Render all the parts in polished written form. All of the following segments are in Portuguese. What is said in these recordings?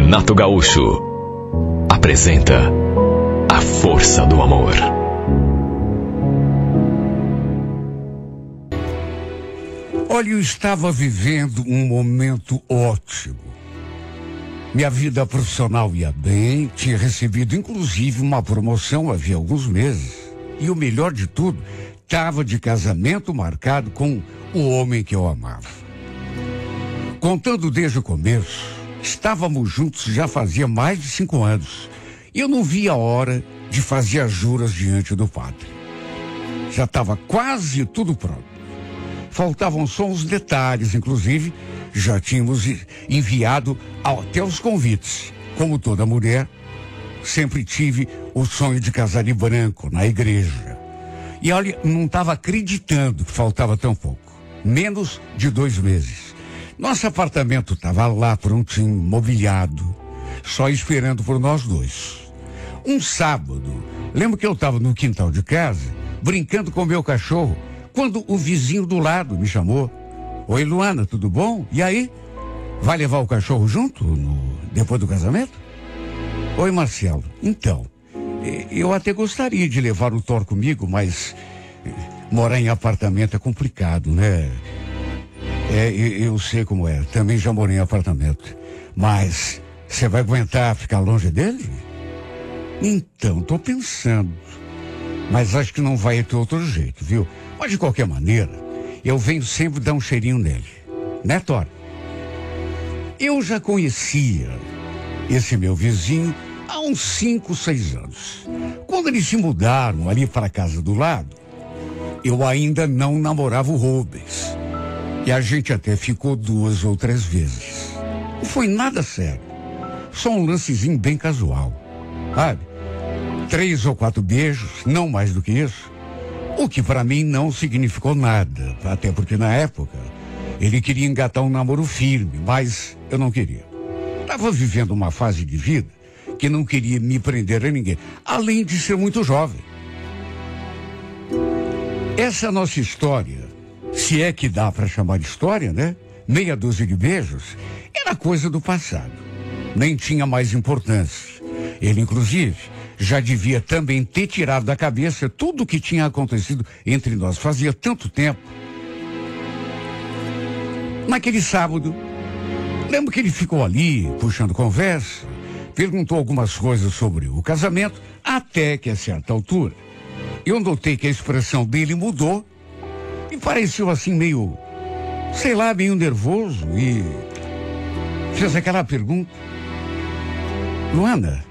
Renato Gaúcho apresenta A Força do Amor. Olha, eu estava vivendo um momento ótimo. Minha vida profissional ia bem, tinha recebido inclusive uma promoção havia alguns meses. E o melhor de tudo, estava de casamento marcado com o homem que eu amava. Contando desde o começo, estávamos juntos já fazia mais de 5 anos. E eu não via a hora de fazer as juras diante do padre. Já estava quase tudo pronto. Faltavam só uns detalhes, inclusive, já tínhamos enviado até os convites. Como toda mulher, sempre tive o sonho de casar de branco na igreja. E olha, não estava acreditando que faltava tão pouco. Menos de 2 meses. Nosso apartamento estava lá prontinho, mobiliado, só esperando por nós dois. Um sábado, lembro que eu estava no quintal de casa, brincando com meu cachorro, quando o vizinho do lado me chamou. Oi, Luana, tudo bom? E aí? Vai levar o cachorro junto depois do casamento? Oi, Marcelo. Então, eu até gostaria de levar o Thor comigo, mas morar em apartamento é complicado, né? Eu sei como é. Também já morei em apartamento. Mas você vai aguentar ficar longe dele? Então, tô pensando. Mas acho que não vai ter outro jeito, viu? Mas de qualquer maneira, eu venho sempre dar um cheirinho nele. Né, Thor? Eu já conhecia esse meu vizinho há uns 5, 6 anos. Quando eles se mudaram ali para a casa do lado, eu ainda não namorava o Rubens. E a gente até ficou 2 ou 3 vezes. Não foi nada sério. Só um lancezinho bem casual. Sabe? 3 ou 4 beijos, não mais do que isso. O que para mim não significou nada. Até porque na época, ele queria engatar um namoro firme, mas eu não queria. Estava vivendo uma fase de vida que não queria me prender a ninguém. Além de ser muito jovem. Essa nossa história, se é que dá para chamar de história, né? Meia dúzia de beijos, era coisa do passado. Nem tinha mais importância. Ele, inclusive, já devia também ter tirado da cabeça tudo o que tinha acontecido entre nós. Fazia tanto tempo. Naquele sábado, lembro que ele ficou ali, puxando conversa, perguntou algumas coisas sobre o casamento, até que a certa altura, eu notei que a expressão dele mudou e pareceu assim meio, sei lá, meio nervoso e fez aquela pergunta. Luana,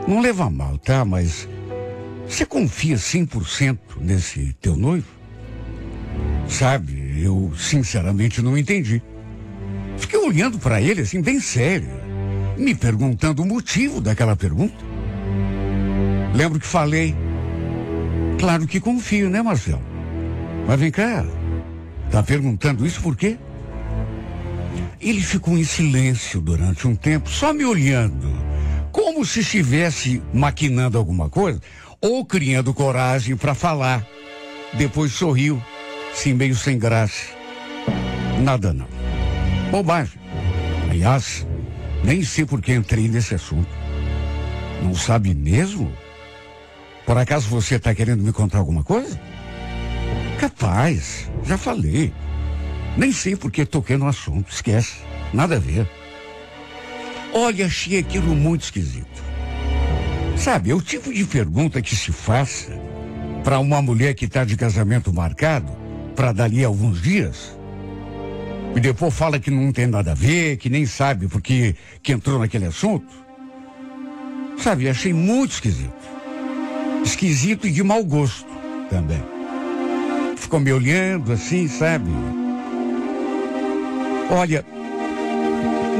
não leva a mal, tá? Mas você confia 100% nesse teu noivo? Sabe, eu sinceramente não entendi. Fiquei olhando para ele assim, bem sério, me perguntando o motivo daquela pergunta. Lembro que falei, claro que confio, né, Marcelo? Mas vem cá, tá perguntando isso por quê? Ele ficou em silêncio durante um tempo, só me olhando, como se estivesse maquinando alguma coisa, ou criando coragem para falar. Depois sorriu, assim meio sem graça. Nada não. Bobagem. Aliás, nem sei por que entrei nesse assunto. Não sabe mesmo? Por acaso você está querendo me contar alguma coisa? Capaz, já falei. Nem sei por que toquei no assunto, esquece, nada a ver. Olha, achei aquilo muito esquisito. Sabe, é o tipo de pergunta que se faça para uma mulher que está de casamento marcado para dali a alguns dias e depois fala que não tem nada a ver, que nem sabe porque que entrou naquele assunto. Sabe, achei muito esquisito. Esquisito e de mau gosto também. Ficou me olhando assim, sabe? Olha,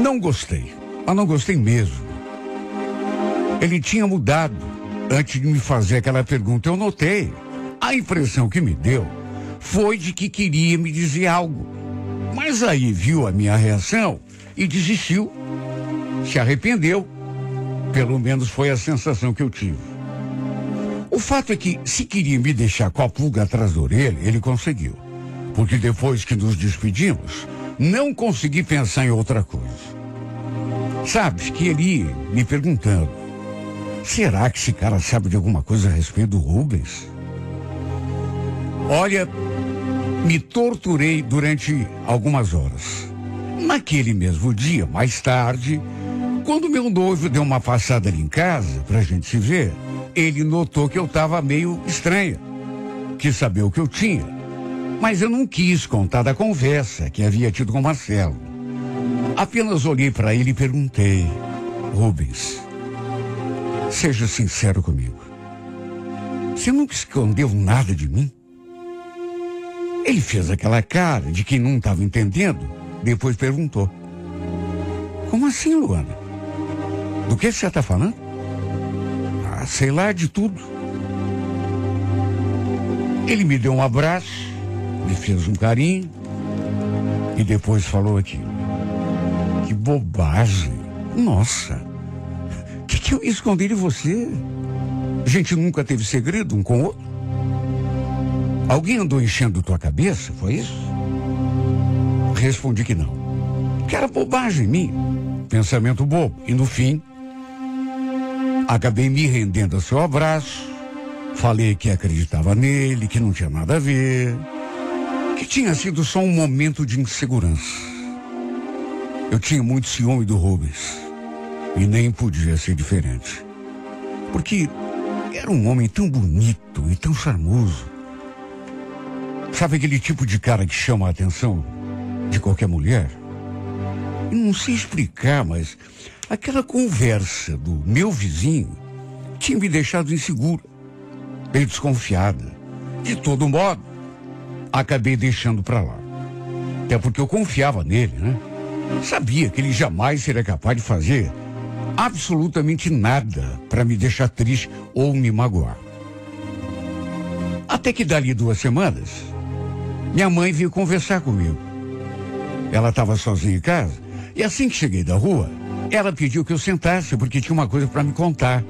não gostei, mas não gostei mesmo. Ele tinha mudado antes de me fazer aquela pergunta, eu notei. A impressão que me deu foi de que queria me dizer algo. Mas aí viu a minha reação e desistiu. Se arrependeu. Pelo menos foi a sensação que eu tive. O fato é que, se queria me deixar com a pulga atrás da orelha, ele conseguiu. Porque depois que nos despedimos, não consegui pensar em outra coisa. Sabe, fiquei ali me perguntando, será que esse cara sabe de alguma coisa a respeito do Rubens? Olha, me torturei durante algumas horas. Naquele mesmo dia, mais tarde, quando meu noivo deu uma passada ali em casa pra gente se ver, ele notou que eu tava meio estranha. Quis saber o que eu tinha, mas eu não quis contar da conversa que havia tido com o Marcelo. Apenas olhei para ele e perguntei, Rubens, seja sincero comigo. Você nunca escondeu nada de mim? Ele fez aquela cara de quem não estava entendendo, depois perguntou. Como assim, Luana? Do que você está falando? Ah, sei lá, de tudo. Ele me deu um abraço, me fez um carinho e depois falou aquilo. Que bobagem. Nossa, o que eu ia esconder de você? A gente nunca teve segredo um com o outro? Alguém andou enchendo tua cabeça, foi isso? Respondi que não. Que era bobagem minha. Pensamento bobo. E no fim, acabei me rendendo ao seu abraço. Falei que acreditava nele, que não tinha nada a ver. Que tinha sido só um momento de insegurança. Eu tinha muito ciúme do Rubens. E nem podia ser diferente. Porque era um homem tão bonito e tão charmoso. Sabe aquele tipo de cara que chama a atenção de qualquer mulher? Eu não sei explicar, mas aquela conversa do meu vizinho tinha me deixado insegura, meio desconfiada. De todo modo, acabei deixando pra lá. Até porque eu confiava nele, né? Sabia que ele jamais seria capaz de fazer absolutamente nada para me deixar triste ou me magoar. Até que dali 2 semanas, minha mãe veio conversar comigo. Ela estava sozinha em casa e assim que cheguei da rua, ela pediu que eu sentasse porque tinha uma coisa para me contar.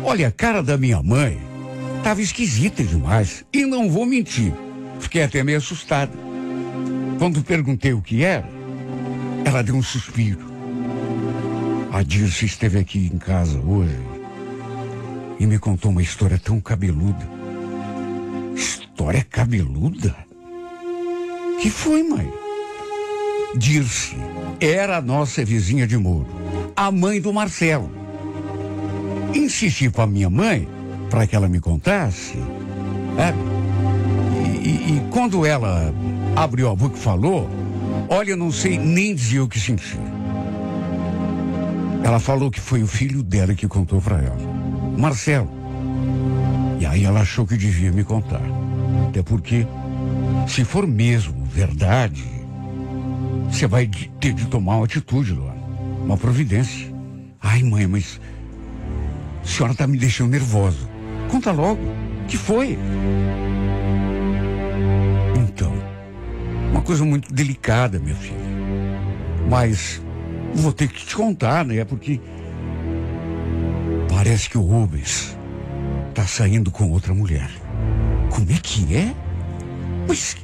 Olha, a cara da minha mãe estava esquisita demais e não vou mentir, fiquei até meio assustada. Quando perguntei o que era, ela deu um suspiro. A Dirce esteve aqui em casa hoje e me contou uma história tão cabeluda. História cabeluda? Que foi, mãe? Dirce era a nossa vizinha de muro, a mãe do Marcelo. Insisti para minha mãe para que ela me contasse. E quando ela abriu a boca e falou, olha, eu não sei nem dizer o que senti. Ela falou que foi o filho dela que contou para ela, Marcelo. E aí ela achou que devia me contar. Até porque, se for mesmo verdade, você vai ter de tomar uma atitude, Luana. Uma providência. Ai, mãe, mas a senhora está me deixando nervosa. Conta logo. O que foi? Então, uma coisa muito delicada, minha filha. Mas vou ter que te contar, né? Porque parece que o Rubens tá saindo com outra mulher. Como é que é? Mas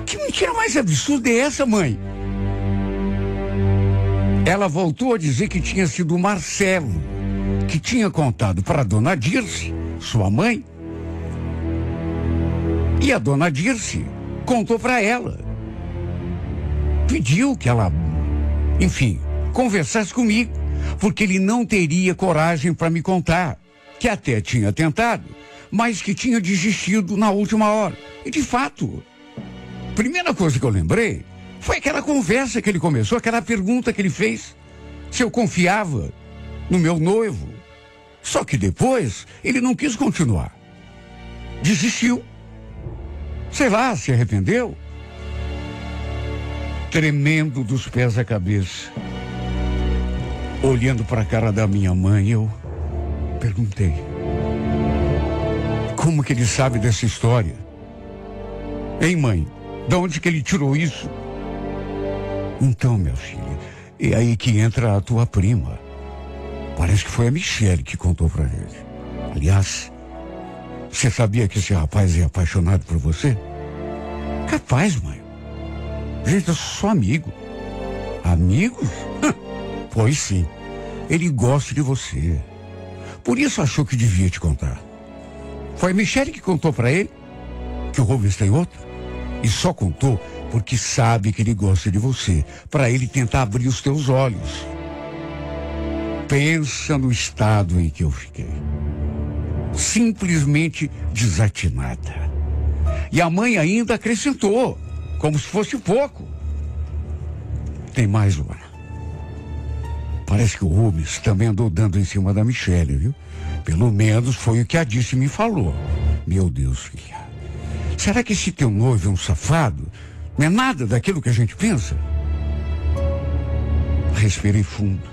que mentira mais absurda é essa, mãe? Ela voltou a dizer que tinha sido o Marcelo que tinha contado para a dona Dirce, sua mãe. E a dona Dirce contou para ela. Pediu que ela, enfim, conversasse comigo, porque ele não teria coragem para me contar, que até tinha tentado, mas que tinha desistido na última hora. E de fato, a primeira coisa que eu lembrei foi aquela conversa que ele começou, aquela pergunta que ele fez, se eu confiava no meu noivo. Só que depois ele não quis continuar. Desistiu. Sei lá, se arrependeu. Tremendo dos pés à cabeça, olhando para a cara da minha mãe, eu perguntei: como que ele sabe dessa história? Hein, mãe? De onde que ele tirou isso? Então, minha filha, é aí que entra a tua prima. Parece que foi a Michele que contou para ele. Aliás, você sabia que esse rapaz é apaixonado por você? Capaz, mãe. Gente, eu sou amigo. Amigos? Pois sim, ele gosta de você. Por isso achou que devia te contar. Foi a Michele que contou pra ele que o Rubens tem outro. E só contou porque sabe que ele gosta de você, pra ele tentar abrir os teus olhos. Pensa no estado em que eu fiquei. Simplesmente desatinada. E a mãe ainda acrescentou, como se fosse pouco. Tem mais, Luana. Parece que o Rubens também andou dando em cima da Michele, viu? Pelo menos foi o que a Disse me falou. Meu Deus, filha. Será que esse teu noivo é um safado? Não é nada daquilo que a gente pensa? Respirei fundo.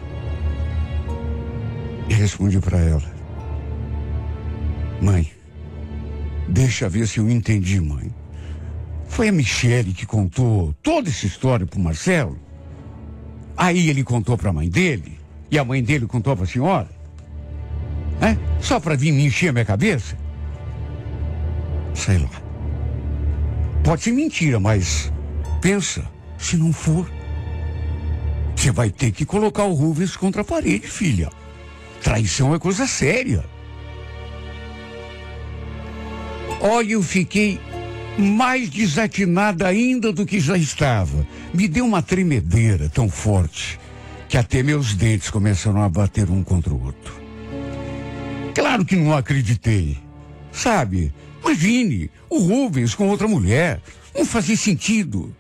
E respondi para ela. Mãe, deixa ver se eu entendi, mãe. Foi a Michele que contou toda essa história pro Marcelo? Aí ele contou para a mãe dele, e a mãe dele contou para a senhora? Só para vir me encher a minha cabeça? Sei lá. Pode ser mentira, mas pensa, se não for, você vai ter que colocar o Rubens contra a parede, filha. Traição é coisa séria. Olha, eu fiquei mais desatinada ainda do que já estava. Me deu uma tremedeira tão forte que até meus dentes começaram a bater um contra o outro. Claro que não acreditei. Sabe, imagine, o Rubens com outra mulher. Não fazia sentido.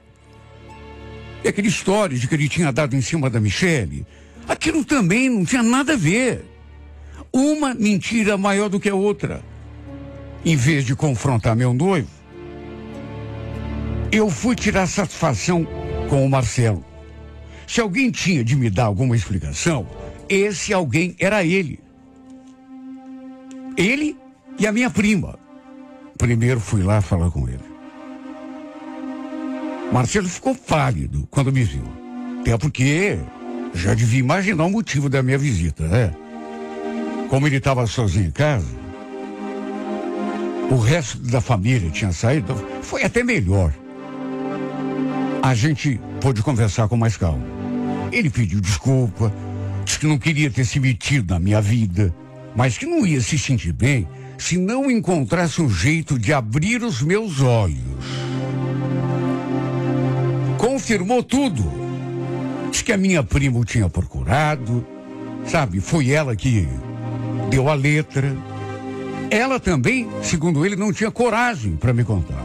E aquela história de que ele tinha dado em cima da Michele, aquilo também não tinha nada a ver. Uma mentira maior do que a outra. Em vez de confrontar meu noivo, eu fui tirar satisfação com o Marcelo. Se alguém tinha de me dar alguma explicação, esse alguém era ele. Ele e a minha prima. Primeiro fui lá falar com ele. Marcelo ficou pálido quando me viu. Até porque já devia imaginar o motivo da minha visita, né? Como ele estava sozinho em casa, o resto da família tinha saído, foi até melhor. A gente pôde conversar com mais calma. Ele pediu desculpa, disse que não queria ter se metido na minha vida, mas que não ia se sentir bem se não encontrasse um jeito de abrir os meus olhos. Confirmou tudo. Disse que a minha prima o tinha procurado, sabe, foi ela que deu a letra. Ela também, segundo ele, não tinha coragem para me contar.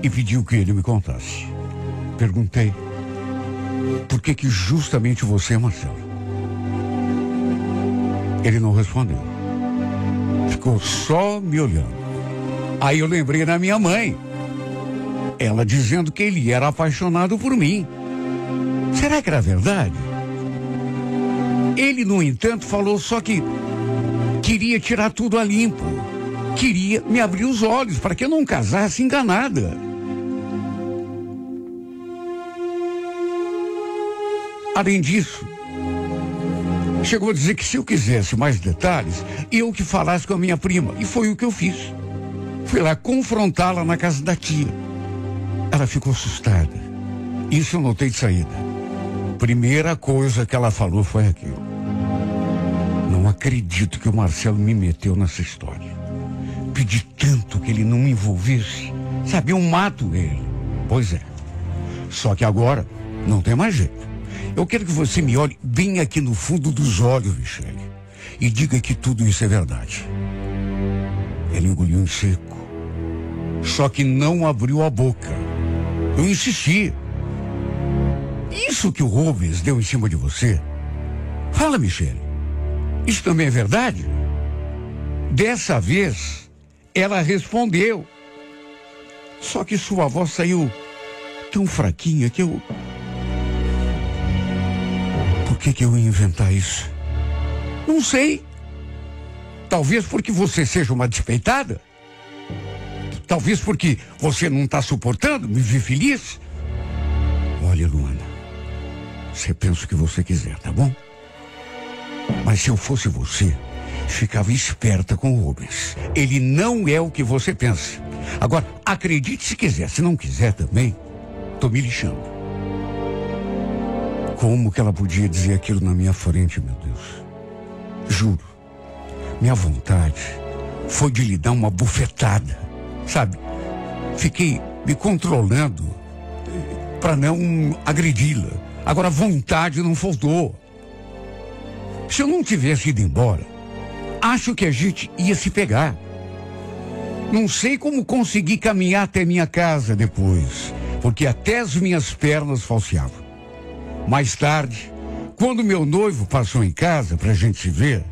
E pediu que ele me contasse. Perguntei, por que justamente você, Marcelo? Ele não respondeu. Ficou só me olhando. Aí eu lembrei da minha mãe. Ela dizendo que ele era apaixonado por mim. Será que era verdade? Ele, no entanto, falou só que queria tirar tudo a limpo. Queria me abrir os olhos para que eu não casasse enganada. Além disso, chegou a dizer que se eu quisesse mais detalhes, eu que falasse com a minha prima. E foi o que eu fiz. Fui lá confrontá-la na casa da tia. Ela ficou assustada. Isso eu notei de saída. Primeira coisa que ela falou foi aquilo. Não acredito que o Marcelo me meteu nessa história. Pedi tanto que ele não me envolvesse. Sabe, eu mato ele. Pois é. Só que agora não tem mais jeito. Eu quero que você me olhe bem aqui no fundo dos olhos, Michele, e diga que tudo isso é verdade. Ele engoliu em seco. Só que não abriu a boca. Eu insisti. Isso que o Rubens deu em cima de você? Fala, Michele. Isso também é verdade? Dessa vez, ela respondeu. Só que sua voz saiu tão fraquinha que eu... Por que eu ia inventar isso? Não sei. Talvez porque você seja uma despeitada. Talvez porque você não está suportando me ver feliz. Olha, Luana, você pensa o que você quiser, tá bom? Mas se eu fosse você, ficava esperta com o Rubens. Ele não é o que você pensa. Agora, acredite se quiser. Se não quiser também, tô me lixando. Como que ela podia dizer aquilo na minha frente, meu Deus? Juro, minha vontade foi de lhe dar uma bufetada, sabe? Fiquei me controlando para não agredi-la. Agora a vontade não faltou. Se eu não tivesse ido embora, acho que a gente ia se pegar. Não sei como consegui caminhar até minha casa depois, porque até as minhas pernas falseavam. Mais tarde, quando meu noivo passou em casa pra gente se ver,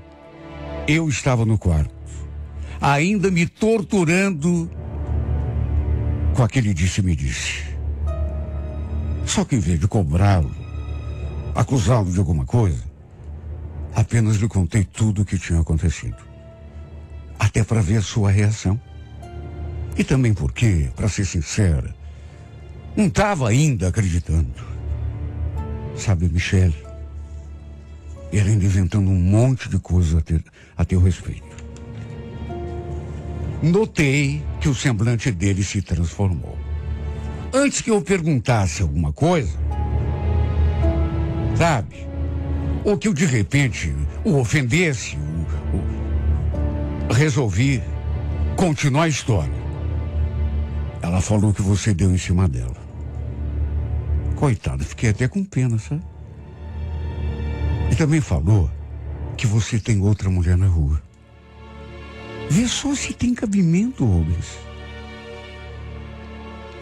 eu estava no quarto, ainda me torturando com aquele disse-me-disse. Só que em vez de cobrá-lo, acusá-lo de alguma coisa, apenas lhe contei tudo o que tinha acontecido. Até para ver a sua reação. E também porque, para ser sincera, não estava ainda acreditando. Sabe, Michele, ele ainda inventando um monte de coisa a teu respeito. Notei que o semblante dele se transformou. Antes que eu perguntasse alguma coisa, sabe, ou que eu de repente o ofendesse, resolvi continuar a história. Ela falou que você deu em cima dela. Coitada, fiquei até com pena, sabe? E também falou que você tem outra mulher na rua. Vê só se tem cabimento, Rubens.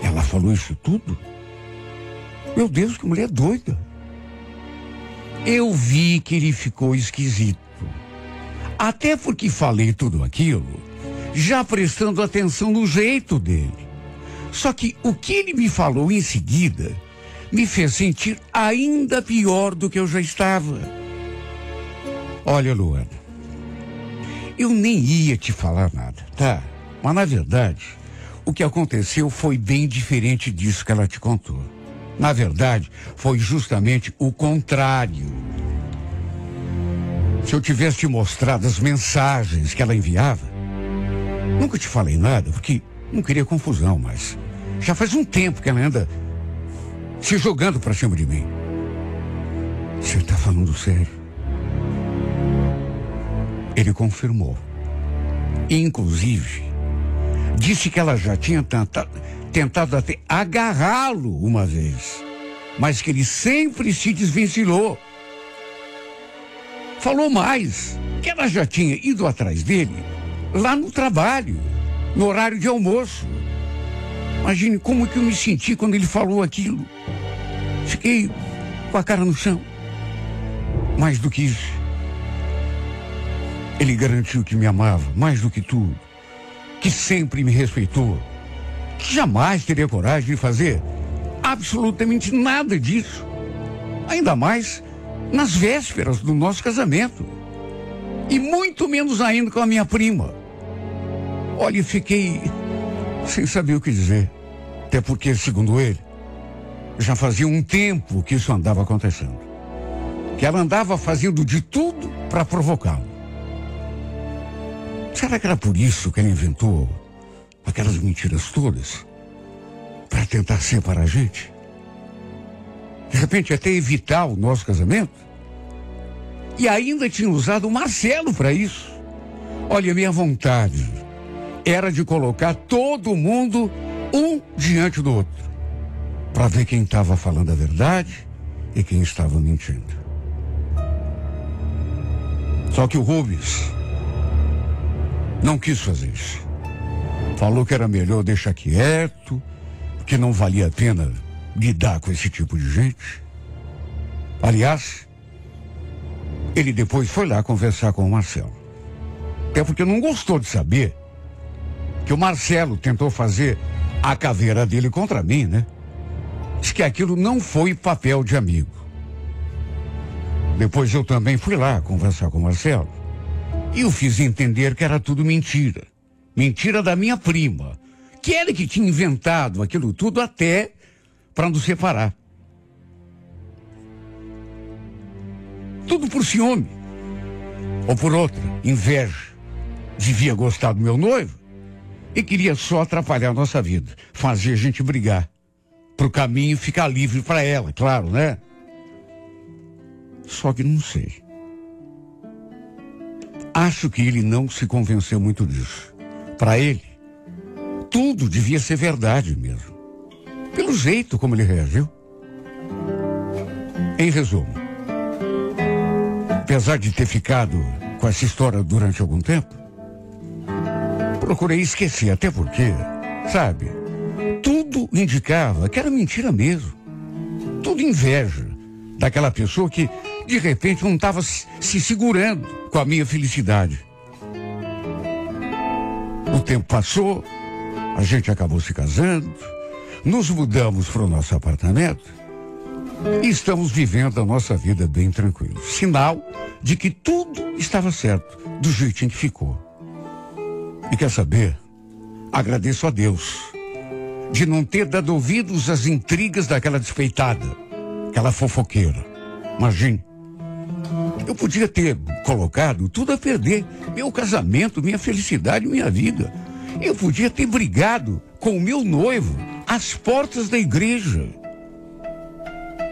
Ela falou isso tudo? Meu Deus, que mulher doida. Eu vi que ele ficou esquisito. Até porque falei tudo aquilo, já prestando atenção no jeito dele. Só que o que ele me falou em seguida me fez sentir ainda pior do que eu já estava. Olha, Luana, eu nem ia te falar nada, tá? Mas na verdade, o que aconteceu foi bem diferente disso que ela te contou. Na verdade, foi justamente o contrário. Se eu tivesse te mostrado as mensagens que ela enviava, nunca te falei nada, porque não queria confusão, mas já faz um tempo que ela anda se jogando pra cima de mim. Você tá falando sério? Ele confirmou. Inclusive, disse que ela já tinha tentado até agarrá-lo uma vez, mas que ele sempre se desvencilhou. Falou mais, que ela já tinha ido atrás dele lá no trabalho, no horário de almoço. Imagine como que eu me senti quando ele falou aquilo. Fiquei com a cara no chão. Mais do que isso, ele garantiu que me amava mais do que tudo, que sempre me respeitou, que jamais teria coragem de fazer absolutamente nada disso. Ainda mais nas vésperas do nosso casamento. E muito menos ainda com a minha prima. Olha, fiquei sem saber o que dizer. Até porque, segundo ele, já fazia um tempo que isso andava acontecendo. Que ela andava fazendo de tudo para provocá-lo. Será que era por isso que ele inventou aquelas mentiras todas? Para tentar separar a gente? De repente até evitar o nosso casamento? E ainda tinha usado o Marcelo para isso. Olha, minha vontade era de colocar todo mundo um diante do outro, para ver quem estava falando a verdade e quem estava mentindo. Só que o Rubens não quis fazer isso. Falou que era melhor deixar quieto, que não valia a pena lidar com esse tipo de gente. Aliás, ele depois foi lá conversar com o Marcelo. Até porque não gostou de saber que o Marcelo tentou fazer a caveira dele contra mim, né? Diz que aquilo não foi papel de amigo. Depois eu também fui lá conversar com o Marcelo. E eu fiz entender que era tudo mentira. Mentira da minha prima. Que ele que tinha inventado aquilo tudo até para nos separar. Tudo por ciúme. Ou por outra, inveja. Devia gostar do meu noivo e queria só atrapalhar a nossa vida. Fazer a gente brigar. Pro caminho ficar livre para ela, claro, né? Só que não sei. Acho que ele não se convenceu muito disso. Para ele, tudo devia ser verdade mesmo. Pelo jeito como ele reagiu. Em resumo, apesar de ter ficado com essa história durante algum tempo, procurei esquecer, até porque, sabe, tudo indicava que era mentira mesmo. Tudo inveja daquela pessoa que, de repente, não estava se segurando com a minha felicidade. O tempo passou, a gente acabou se casando, nos mudamos para o nosso apartamento e estamos vivendo a nossa vida bem tranquilo. Sinal de que tudo estava certo, do jeitinho que ficou. E quer saber? Agradeço a Deus de não ter dado ouvidos às intrigas daquela despeitada, aquela fofoqueira. Imagine, eu podia ter colocado tudo a perder, meu casamento, minha felicidade, minha vida. Eu podia ter brigado com o meu noivo às portas da igreja.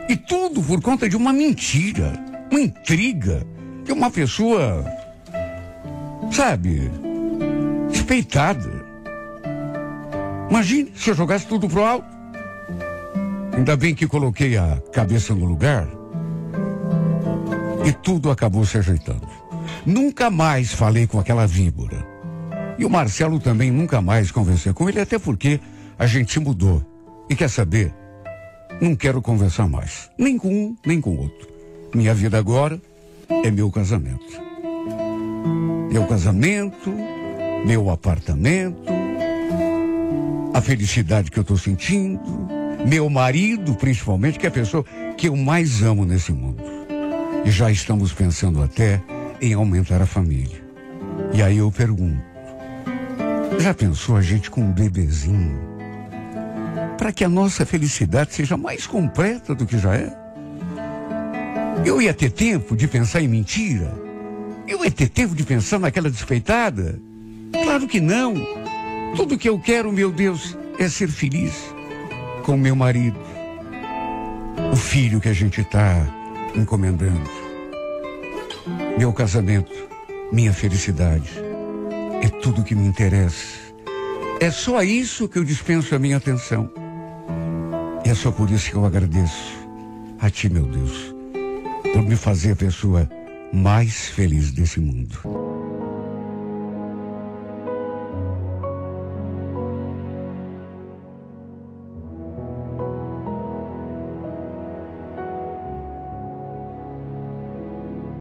E tudo por conta de uma mentira, uma intriga, de uma pessoa, sabe, despeitada. Imagine se eu jogasse tudo pro alto. Ainda bem que coloquei a cabeça no lugar e tudo acabou se ajeitando. Nunca mais falei com aquela víbora. E o Marcelo também nunca mais conversei com ele, até porque a gente se mudou. E quer saber? Não quero conversar mais. Nem com um, nem com o outro. Minha vida agora é meu casamento. Meu casamento, meu apartamento, a felicidade que eu estou sentindo, meu marido, principalmente, que é a pessoa que eu mais amo nesse mundo. E já estamos pensando até em aumentar a família. E aí eu pergunto, já pensou a gente com um bebezinho? Para que a nossa felicidade seja mais completa do que já é? Eu ia ter tempo de pensar em mentira? Eu ia ter tempo de pensar naquela despeitada? Claro que não. Tudo que eu quero, meu Deus, é ser feliz com meu marido. O filho que a gente está encomendando. Meu casamento, minha felicidade. É tudo que me interessa. É só isso que eu dispenso a minha atenção. E é só por isso que eu agradeço a Ti, meu Deus, por me fazer a pessoa mais feliz desse mundo.